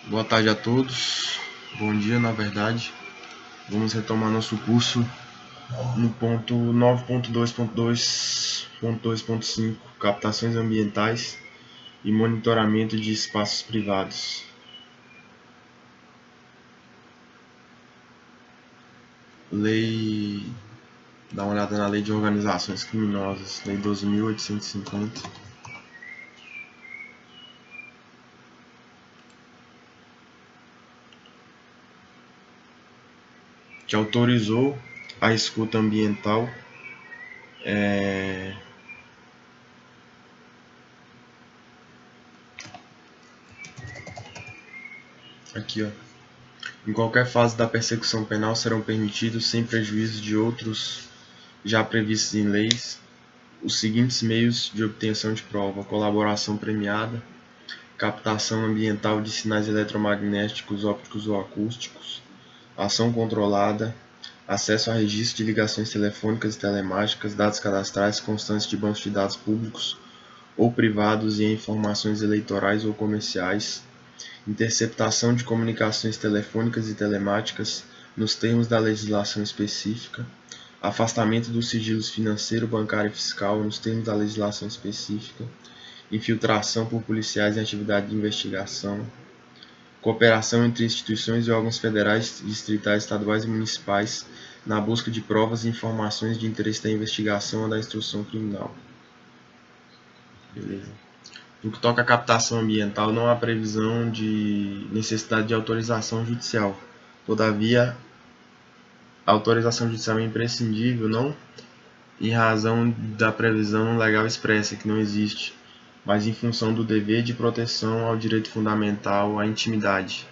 Boa tarde a todos, bom dia na verdade. Vamos retomar nosso curso no ponto 9.2.2.2.5, captações ambientais e monitoramento de espaços privados. Dá uma olhada na Lei de Organizações Criminosas, Lei 12.850. Que autorizou a escuta ambiental aqui, ó. Em qualquer fase da persecução penal serão permitidos, sem prejuízo de outros já previstos em leis, os seguintes meios de obtenção de prova: colaboração premiada, captação ambiental de sinais eletromagnéticos, ópticos ou acústicos, ação controlada, acesso a registro de ligações telefônicas e telemáticas, dados cadastrais, constantes de bancos de dados públicos ou privados e informações eleitorais ou comerciais, interceptação de comunicações telefônicas e telemáticas nos termos da legislação específica, afastamento dos sigilos financeiro, bancário e fiscal nos termos da legislação específica, infiltração por policiais em atividade de investigação, cooperação entre instituições e órgãos federais, distritais, estaduais e municipais na busca de provas e informações de interesse da investigação ou da instrução criminal. Beleza. No que toca à captação ambiental, não há previsão de necessidade de autorização judicial. Todavia, a autorização judicial é imprescindível, não em razão da previsão legal expressa, que não existe, mas em função do dever de proteção ao direito fundamental à intimidade.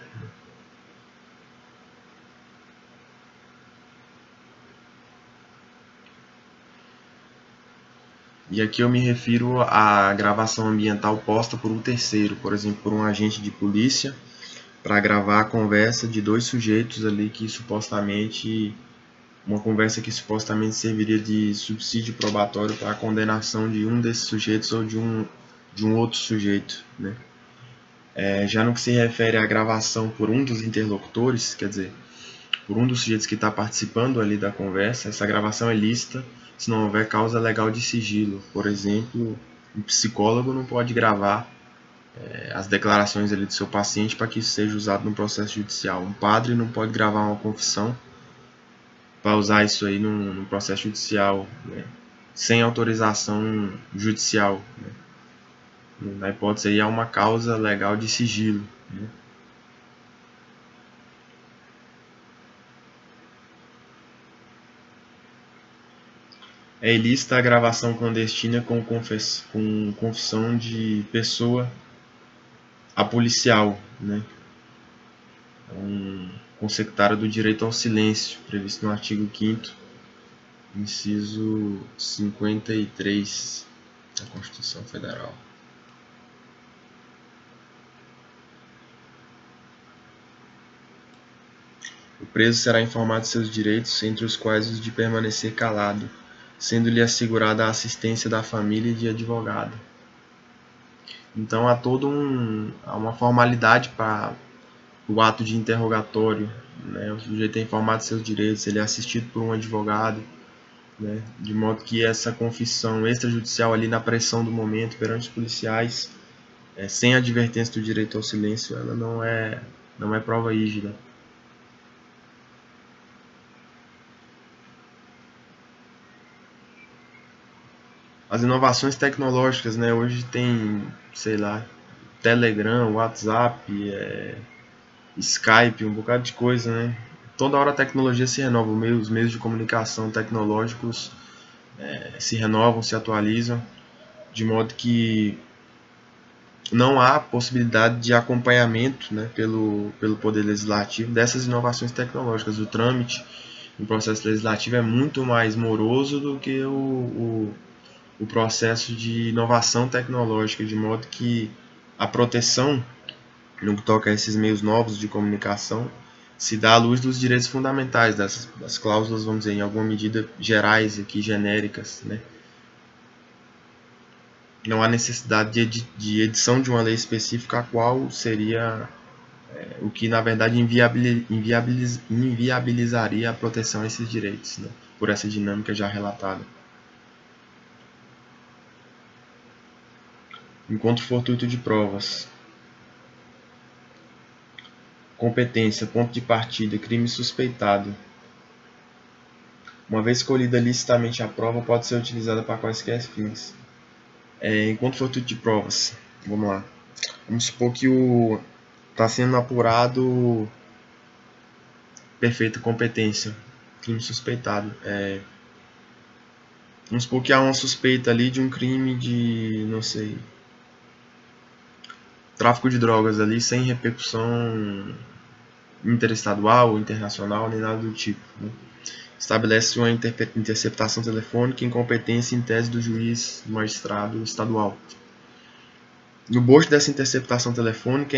E aqui eu me refiro à gravação ambiental posta por um terceiro, por exemplo, por um agente de polícia, para gravar a conversa de dois sujeitos ali que supostamente, uma conversa que supostamente serviria de subsídio probatório para a condenação de um desses sujeitos ou de um outro sujeito, né? Já no que se refere à gravação por um dos interlocutores, quer dizer, por um dos sujeitos que está participando ali da conversa, essa gravação é lícita se não houver causa legal de sigilo. Por exemplo, um psicólogo não pode gravar as declarações ali do seu paciente para que isso seja usado no processo judicial. Um padre não pode gravar uma confissão para usar isso aí no processo judicial, né, sem autorização judicial, né. Na hipótese aí há uma causa legal de sigilo, né. É ilícita a gravação clandestina com confissão de pessoa a policial, né? Consectário do direito ao silêncio, previsto no artigo 5º, inciso 53 da Constituição Federal. O preso será informado de seus direitos, entre os quais os de permanecer calado, sendo-lhe assegurada a assistência da família e de advogado. Então há uma formalidade para o ato de interrogatório, né? O sujeito é informado de seus direitos, ele é assistido por um advogado, né? De modo que essa confissão extrajudicial ali na pressão do momento perante os policiais, sem advertência do direito ao silêncio, ela não é prova rígida. As inovações tecnológicas, né? Hoje tem, sei lá, Telegram, WhatsApp, Skype, um bocado de coisa, né? Toda hora a tecnologia se renova, os meios de comunicação tecnológicos se renovam, se atualizam, de modo que não há possibilidade de acompanhamento, né, pelo Poder Legislativo dessas inovações tecnológicas. O trâmite no processo legislativo é muito mais moroso do que o processo de inovação tecnológica, de modo que a proteção no que toca a esses meios novos de comunicação se dá à luz dos direitos fundamentais, das cláusulas, vamos dizer, em alguma medida gerais aqui, genéricas, né? Não há necessidade de edição de uma lei específica a qual seria o que na verdade inviabilizaria a proteção a esses direitos, né, por essa dinâmica já relatada. Encontro fortuito de provas. Competência, ponto de partida, crime suspeitado. Uma vez escolhida licitamente a prova, pode ser utilizada para quaisquer fins. Encontro fortuito de provas. Vamos lá. Vamos supor que está sendo apurado perfeita competência, crime suspeitado. Vamos supor que há uma suspeita ali de um crime de, não sei, tráfico de drogas ali, sem repercussão interestadual, internacional, nem nada do tipo, né? Estabelece uma interceptação telefônica em competência em tese do juiz magistrado estadual. No bojo dessa interceptação telefônica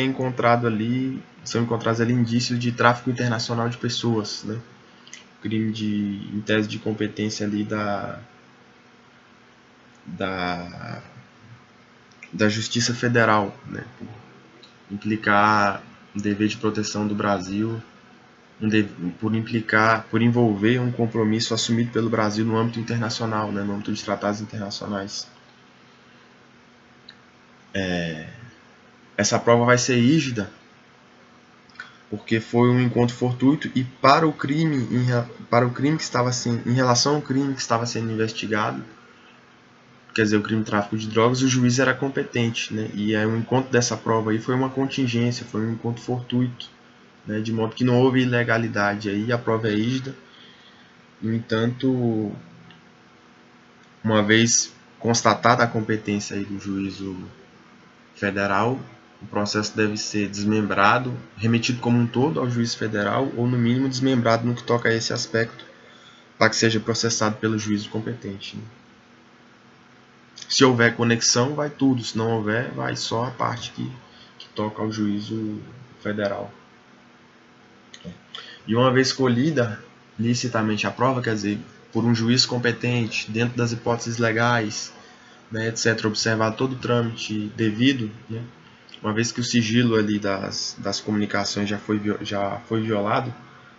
são encontrados ali indícios de tráfico internacional de pessoas, né? Crime em tese de competência ali da Justiça Federal, né? Implicar um dever de proteção do Brasil, por envolver um compromisso assumido pelo Brasil no âmbito internacional, né? No âmbito de tratados internacionais. Essa prova vai ser rígida porque foi um encontro fortuito e para o crime que estava em relação ao crime que estava sendo investigado, quer dizer, o crime de tráfico de drogas, o juiz era competente, né? E aí o encontro dessa prova aí foi uma contingência, foi um encontro fortuito, né? De modo que não houve ilegalidade aí, a prova é rígida. No entanto, uma vez constatada a competência aí do juízo federal, o processo deve ser desmembrado, remetido como um todo ao juiz federal, ou no mínimo desmembrado no que toca a esse aspecto, para que seja processado pelo juízo competente, né? Se houver conexão, vai tudo. Se não houver, vai só a parte que toca ao juízo federal. E uma vez escolhida licitamente a prova, quer dizer, por um juiz competente, dentro das hipóteses legais, né, etc., observar todo o trâmite devido, né, uma vez que o sigilo ali das comunicações já foi violado,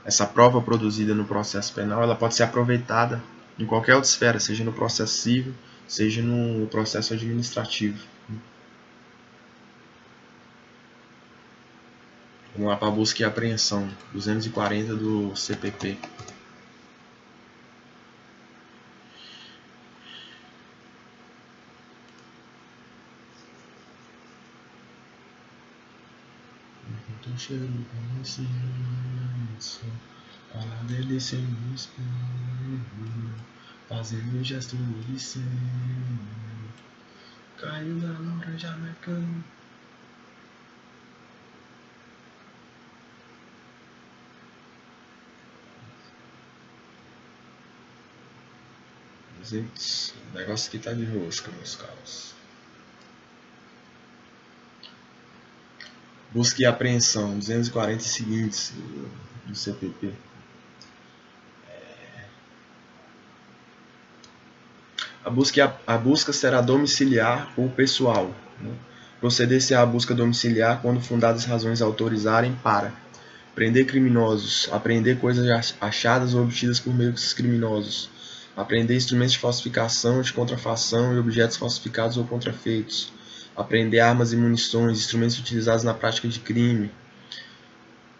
essa prova produzida no processo penal ela pode ser aproveitada em qualquer outra esfera, seja no processo civil, seja no processo administrativo. Vamos lá para a busca e apreensão, 240 do CPP. Tô cheirando com licença, falar dele sem espelho, fazendo gesto de licença, caiu na laranja mecânica. Gente, o negócio aqui tá de rosca, meus caros. Busca e apreensão, 240 seguintes do CPP. A busca será domiciliar ou pessoal, né? Proceder-se à busca domiciliar quando fundadas razões autorizarem para prender criminosos, apreender coisas achadas ou obtidas por meio desses criminosos, apreender instrumentos de falsificação, de contrafação e objetos falsificados ou contrafeitos, apreender armas e munições, instrumentos utilizados na prática de crime,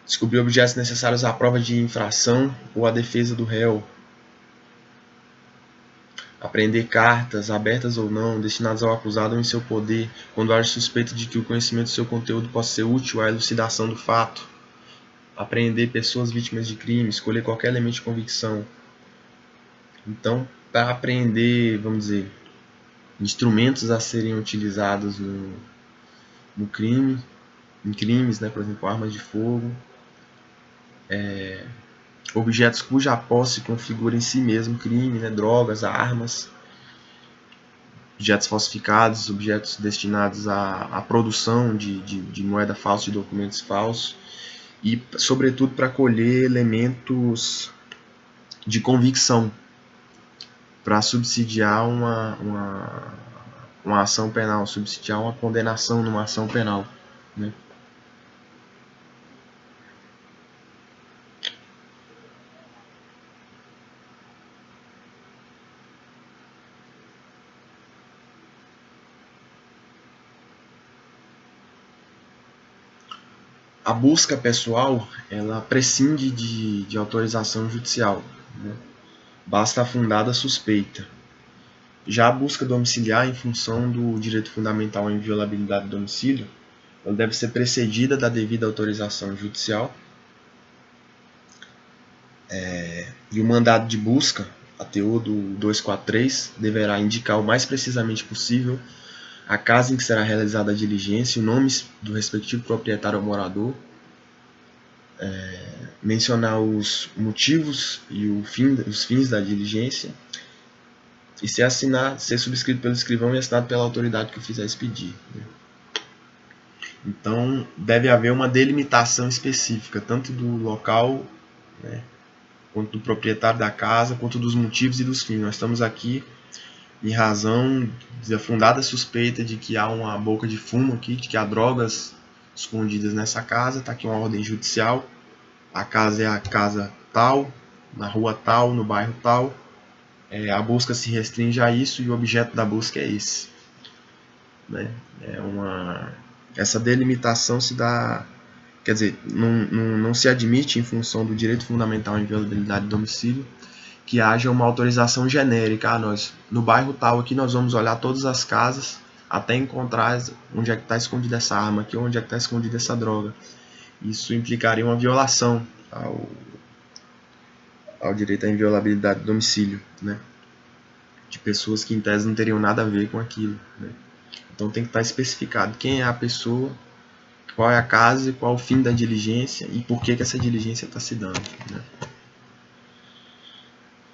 descobrir objetos necessários à prova de infração ou à defesa do réu, apreender cartas, abertas ou não, destinadas ao acusado ou em seu poder, quando haja suspeita de que o conhecimento do seu conteúdo possa ser útil à elucidação do fato, apreender pessoas vítimas de crime, escolher qualquer elemento de convicção. Então, para apreender, vamos dizer, instrumentos a serem utilizados no crime, em crimes, né, por exemplo, armas de fogo, objetos cuja posse configura em si mesmo crime, né, drogas, armas, objetos falsificados, objetos destinados à produção de moeda falsa, de documentos falsos, e, sobretudo, para colher elementos de convicção, para subsidiar uma ação penal, subsidiar uma condenação numa ação penal, né? A busca pessoal, ela prescinde de autorização judicial, né? Basta a fundada suspeita. Já a busca domiciliar, em função do direito fundamental à inviolabilidade do domicílio, ela deve ser precedida da devida autorização judicial. E o mandado de busca, ATU do 243, deverá indicar o mais precisamente possível a casa em que será realizada a diligência, o nome do respectivo proprietário ou morador, mencionar os motivos e os fins da diligência, e ser subscrito pelo escrivão e assinado pela autoridade que o fizer expedir. Então, deve haver uma delimitação específica, tanto do local, né, quanto do proprietário da casa, quanto dos motivos e dos fins. Nós estamos aqui em razão da fundada suspeita de que há uma boca de fumo aqui, de que há drogas escondidas nessa casa. Está aqui uma ordem judicial. A casa é a casa tal, na rua tal, no bairro tal. A busca se restringe a isso e o objeto da busca é esse. Né? Essa delimitação se dá, quer dizer, não se admite, em função do direito fundamental à inviolabilidade do domicílio, que haja uma autorização genérica. Nós, no bairro tal aqui, nós vamos olhar todas as casas até encontrar onde é que está escondida essa arma aqui, onde é que está escondida essa droga. Isso implicaria uma violação ao direito à inviolabilidade do domicílio, né? De pessoas que em tese não teriam nada a ver com aquilo, né? Então tem que estar especificado quem é a pessoa, qual é a casa, qual o fim da diligência e por que essa diligência está se dando, né?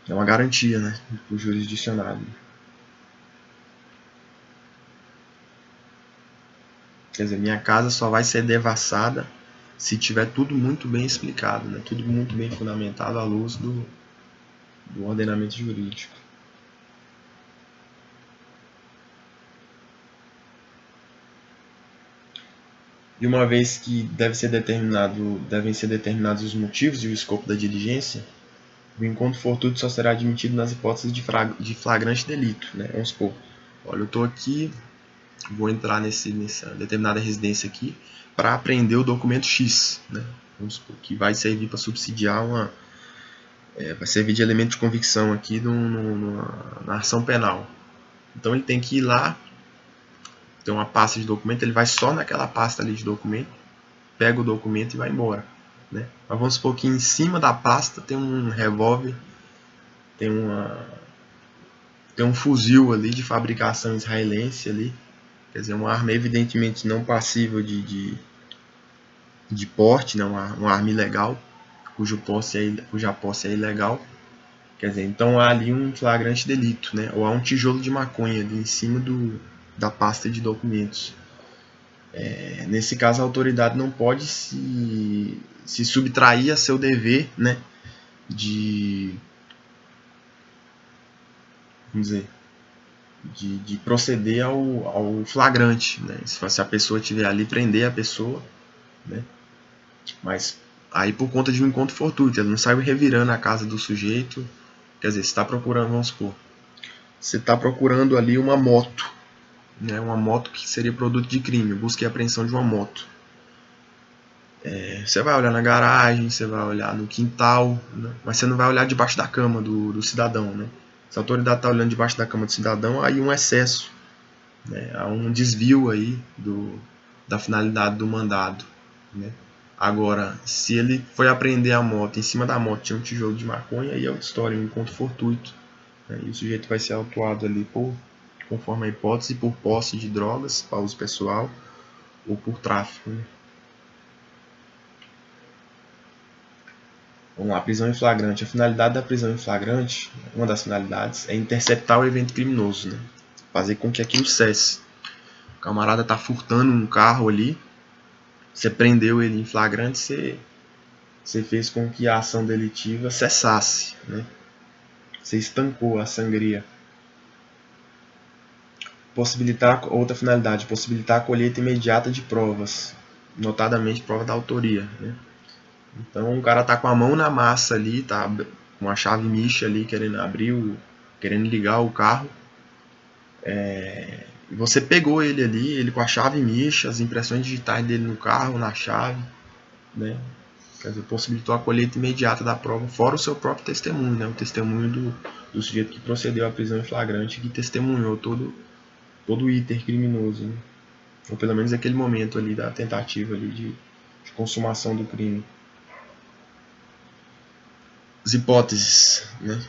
É uma garantia, né, para o jurisdicionado. Quer dizer, minha casa só vai ser devassada se tiver tudo muito bem explicado, né? Tudo muito bem fundamentado à luz do ordenamento jurídico. E uma vez que devem ser determinados os motivos e o escopo da diligência, o encontro fortuito só será admitido nas hipóteses de flagrante delito, né? Vamos supor, olha, eu estou aqui, vou entrar nessa determinada residência aqui para apreender o documento X, né? Vamos supor que vai servir para subsidiar vai servir de elemento de convicção aqui na ação penal. Então ele tem que ir lá, tem uma pasta de documento, ele vai só naquela pasta ali de documento, pega o documento e vai embora, né? Mas vamos supor que em cima da pasta tem um revólver, tem um fuzil ali de fabricação israelense ali, quer dizer, uma arma evidentemente não passível de porte, né? Uma arma ilegal, cuja posse é ilegal. Quer dizer, então há ali um flagrante delito, né? Ou há um tijolo de maconha ali em cima da pasta de documentos. Nesse caso, a autoridade não pode se subtrair a seu dever, né, de proceder ao flagrante, né? Se a pessoa estiver ali, prender a pessoa, né? Mas aí, por conta de um encontro fortuito, ela não sai revirando a casa do sujeito. Quer dizer, você está procurando, vamos supor, você está procurando ali uma moto, né? Uma moto que seria produto de crime, busca e apreensão de uma moto. Você vai olhar na garagem, você vai olhar no quintal, né? Mas você não vai olhar debaixo da cama do cidadão, né? Se a autoridade está olhando debaixo da cama do cidadão, aí um excesso, né? Há um desvio aí da finalidade do mandado, né? Agora, se ele foi apreender a moto, em cima da moto tinha um tijolo de maconha, aí é outra história, um encontro fortuito, né? E o sujeito vai ser autuado ali conforme a hipótese, por posse de drogas para uso pessoal ou por tráfico, né? Vamos lá, prisão em flagrante. A finalidade da prisão em flagrante, uma das finalidades, é interceptar o evento criminoso, né? Fazer com que aquilo cesse. O camarada está furtando um carro ali, você prendeu ele em flagrante, você fez com que a ação delitiva cessasse, né? Você estancou a sangria. Outra finalidade, possibilitar a colheita imediata de provas, notadamente prova da autoria, né? Então o cara tá com a mão na massa ali, tá com a chave micha ali, querendo ligar o carro. E você pegou ele ali, ele com a chave micha, as impressões digitais dele no carro, na chave. né? Quer dizer, possibilitou a colheita imediata da prova, fora o seu próprio testemunho, né? O testemunho do sujeito que procedeu à prisão em flagrante, que testemunhou todo o iter criminoso, né? Ou pelo menos aquele momento ali da tentativa ali de consumação do crime. As hipóteses, né?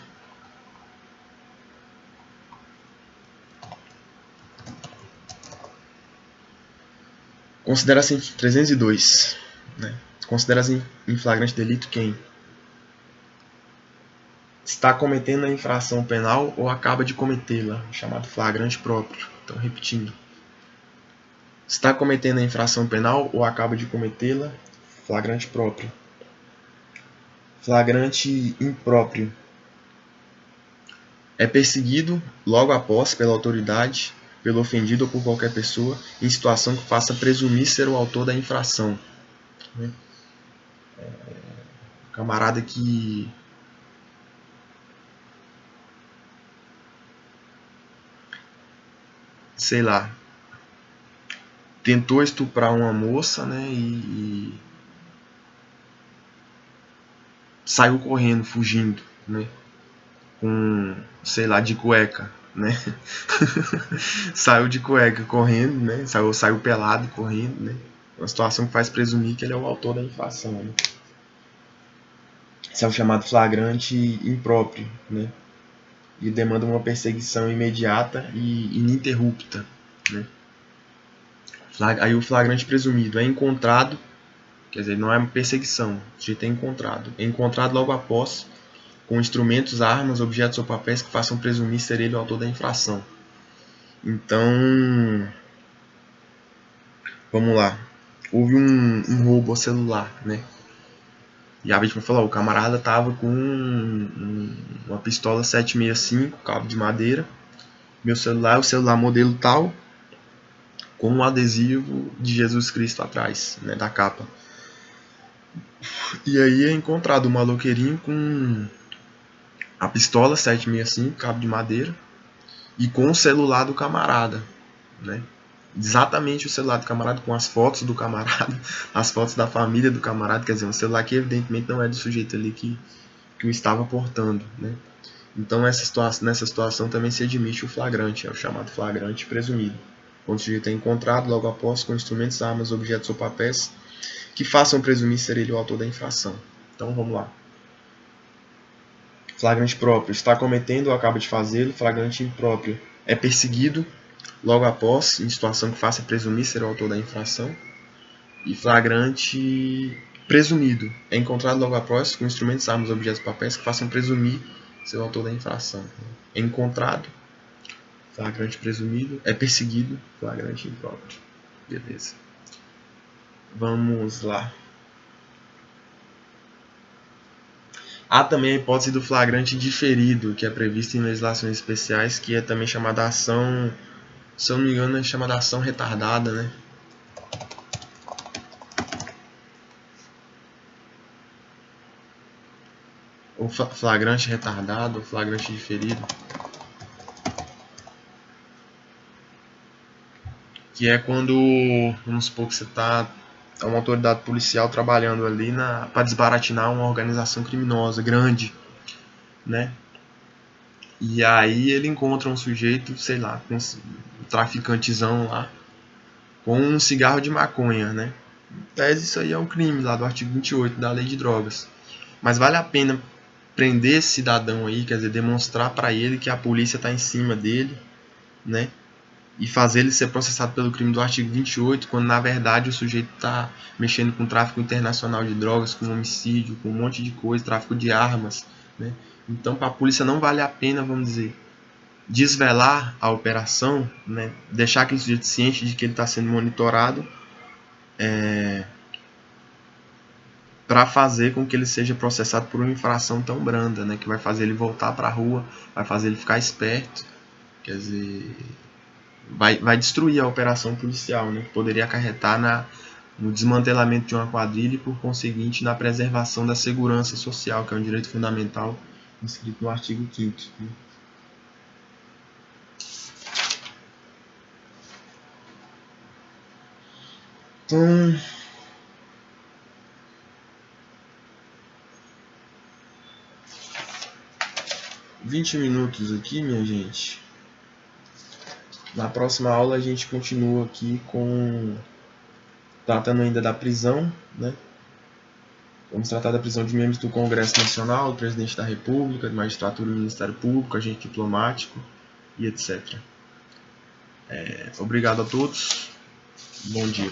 Considera-se 302, né? Considera-se em flagrante delito quem está cometendo a infração penal ou acaba de cometê-la, chamado flagrante próprio. Então, repetindo. Está cometendo a infração penal ou acaba de cometê-la, flagrante próprio. Flagrante impróprio. É perseguido logo após pela autoridade, pelo ofendido ou por qualquer pessoa, em situação que faça presumir ser o autor da infração. Camarada que sei lá, tentou estuprar uma moça, né, e saiu correndo, fugindo, né, com, sei lá, de cueca, né, saiu de cueca correndo, né, saiu pelado correndo, né, uma situação que faz presumir que ele é o autor da infração, né. Isso é o chamado flagrante impróprio, né, e demanda uma perseguição imediata e ininterrupta, né. Aí o flagrante presumido é encontrado. Quer dizer, não é uma perseguição, o sujeito é encontrado. É encontrado logo após, com instrumentos, armas, objetos ou papéis que façam presumir ser ele o autor da infração. Então, vamos lá. Houve um roubo ao celular, né? E a vítima falou, o camarada tava com uma pistola 765, cabo de madeira. Meu celular é o celular modelo tal, com um adesivo de Jesus Cristo atrás, né, da capa. E aí é encontrado um maloqueirinho com a pistola 765, cabo de madeira, e com o celular do camarada, né? Exatamente o celular do camarada, com as fotos do camarada, as fotos da família do camarada, quer dizer, um celular que evidentemente não é do sujeito ali que o estava portando, né? Então nessa situação também se admite o flagrante, é o chamado flagrante presumido, quando o sujeito é encontrado logo após com instrumentos, armas, objetos ou papéis que façam presumir ser ele o autor da infração. Então vamos lá. Flagrante próprio, está cometendo ou acaba de fazê-lo. Flagrante impróprio, é perseguido logo após, em situação que faça presumir ser o autor da infração. E flagrante presumido, é encontrado logo após com instrumentos, armas, objetos e papéis que façam presumir ser o autor da infração. É encontrado, flagrante presumido, é perseguido, flagrante impróprio. Beleza. Vamos lá. Há também a hipótese do flagrante diferido, que é prevista em legislações especiais, que é também chamada ação, se eu não me engano, é chamada ação retardada, né? Ou flagrante retardado, ou flagrante diferido. Que é quando, vamos supor que você está uma autoridade policial trabalhando ali para desbaratinar uma organização criminosa grande, né? E aí ele encontra um sujeito, sei lá, um traficantezão lá, com um cigarro de maconha, né? Em tese, isso aí é um crime lá do artigo 28 da Lei de Drogas. Mas vale a pena prender esse cidadão aí, quer dizer, demonstrar para ele que a polícia está em cima dele, né? E fazer ele ser processado pelo crime do artigo 28, quando na verdade o sujeito está mexendo com tráfico internacional de drogas, com homicídio, com um monte de coisa, tráfico de armas, né? Então, para a polícia não vale a pena, vamos dizer, desvelar a operação, né? Deixar aquele sujeito ciente de que ele está sendo monitorado, para fazer com que ele seja processado por uma infração tão branda, né? Que vai fazer ele voltar para a rua, vai fazer ele ficar esperto, quer dizer, vai destruir a operação policial, né? Que poderia acarretar no desmantelamento de uma quadrilha e, por conseguinte, na preservação da segurança social, que é um direito fundamental inscrito no artigo 5º. Né? Então, 20 minutos aqui, minha gente. Na próxima aula a gente continua aqui tratando ainda da prisão, né? Vamos tratar da prisão de membros do Congresso Nacional, do Presidente da República, de magistratura do Ministério Público, agente diplomático e etc. Obrigado a todos. Bom dia.